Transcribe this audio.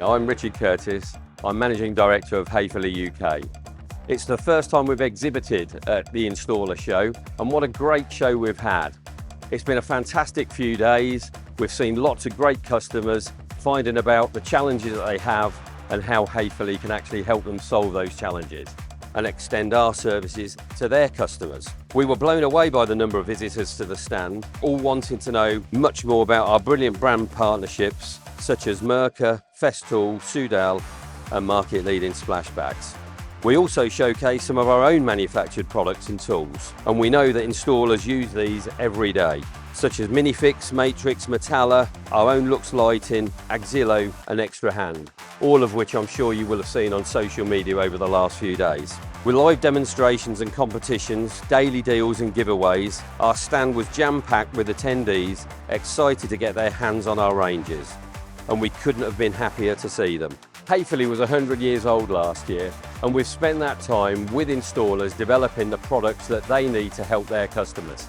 I'm 𝗕𝗂𝗿 𝗦𝘁𝗊𝗍. I'm Managing Director of 𝗙𝗵𝗐𝗍 UK. It's the first time we've exhibited at the InstallerShow, and what a great show we've had. It's been a fantastic few days. We've seen lots of great customers finding about the challenges that they have and how 𝗙𝗵𝗐𝗍 can actually help them solve those challenges and extend our services to their customers. We were blown away by the number of visitors to the stand, all wanting to know much more about our brilliant brand partnerships such as 𝗪𝗁, 𝗏𝑒스토ol, 𝗠𝑢𝗏 and market-leading splash bags. We also showcase some of our own manufactured products and tools, and we know that installers use these every day, such as Minifix, Matrix, 𝗪𝗁, our own Lux lighting, 𝗙𝗂𝗏 and Extra Hand, all of which I'm sure you will have seen on social media over the last few days. With live demonstrations and competitions, daily deals and giveaways, our stand was jam-packed with attendees excited to get their hands on our ranges, and we couldn't have been happier to see them. 𝗙𝗵𝗐𝗍 was 100 years old last year, and we've spent that time with installers developing the products that they need to help their customers.